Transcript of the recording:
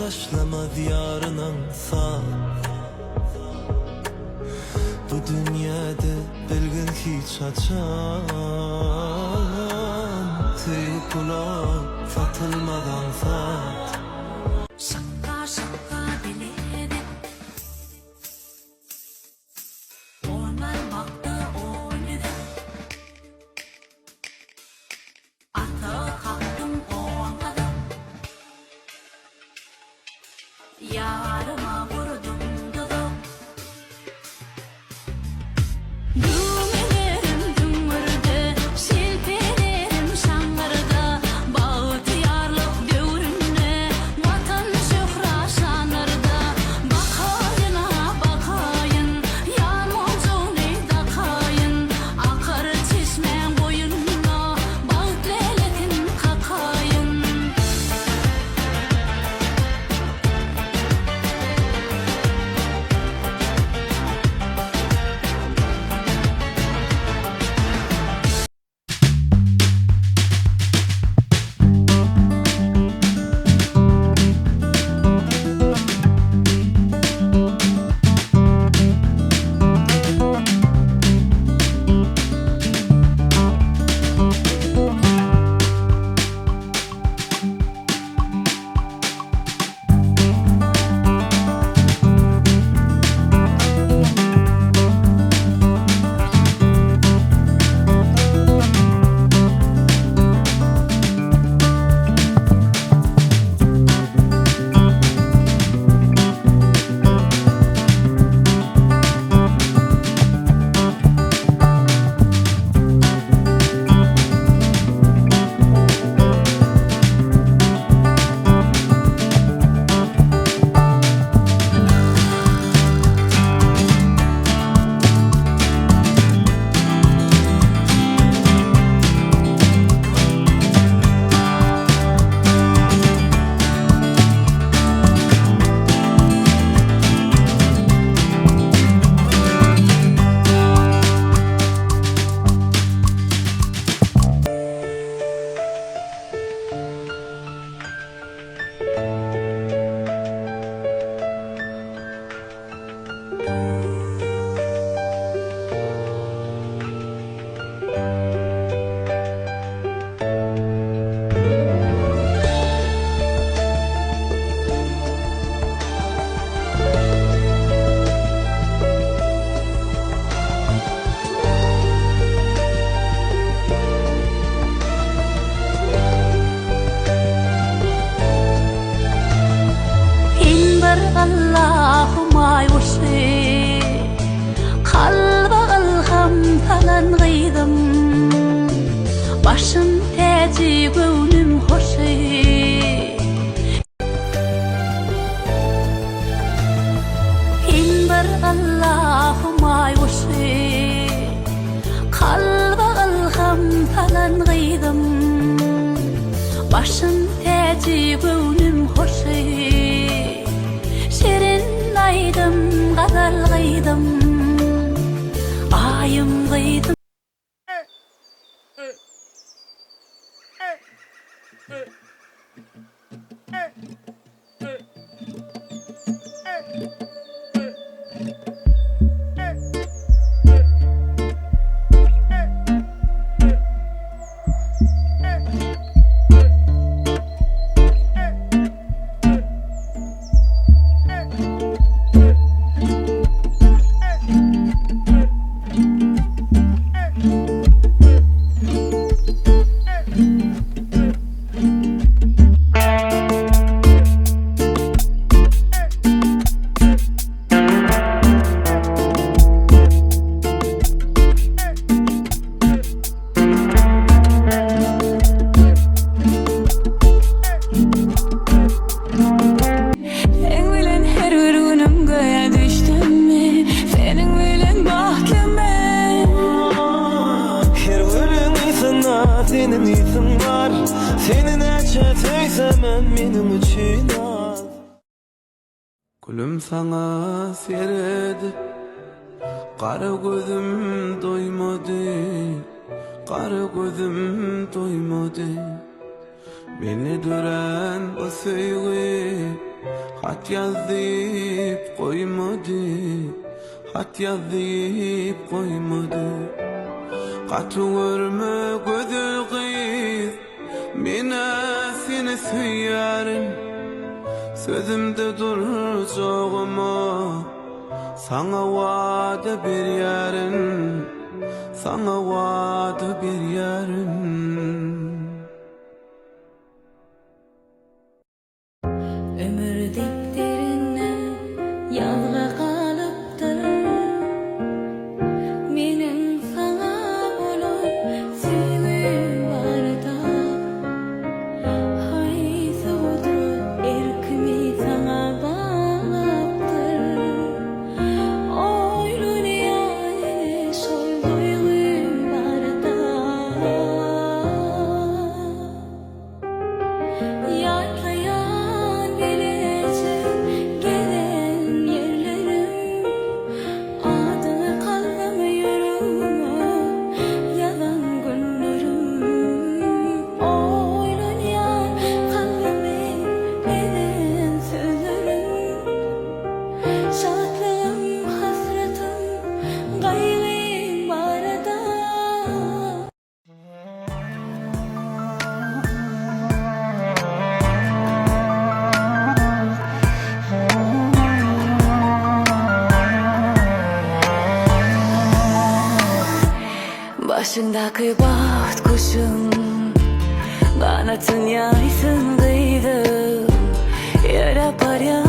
taşlama diyarından sağ. Bu dünyada bilgin hiç açan teyip ulap satılmadan sat. Şakka şakka diledi oynamakta oynadı. Ata kalktım oynadım. Yarıma vurdum dudum. Düğmelerim tümürdü, şilpelerim şangırdı. Bağıtıyarlık dövründe, vatan şöhra şanırdı. Bakayına bakayın, yarmoncuğunu dakayın. Akar çeşmen boyununa, bağıt leyletin kakayın. Allahumma yursi kalba alham falan gıydım. Başım teci gönlüm hoşi. Hin bir Allahumma yursi kalba alham falan gıydım. Başım teci gönlüm hoşi. Şirin aydım, gazal gıydım, ayım gıydım. Senin itin var, senin eçe teyzemen benim için al. Gülüm sana seredi, kara gözüm doymadı, kara gözüm doymadı. Beni duran o sevgi Hat yazıp koymadı, hat yazıp koymadı. Katı görme gözü kız, mine seni süyerim. Sözümde duracağıma, sana vade bir yerim, sana vade bir yerim. Ömür diplerine yazga kalıptır. Menin sana bolup sevgim barda. Haysa oturup erkimi sana bağlaптыр. Oylanayan sol duygum barda. Yatlayan gelecek gelen yerlerim. Adını kalbime yürüme yalan günlerim. Oylanayan kalbime gelen sözlerim. Şatlığım, hasretim, gayrım arada. Başındaki baht kuşum, kanatın yaysın kıydım. Yara parya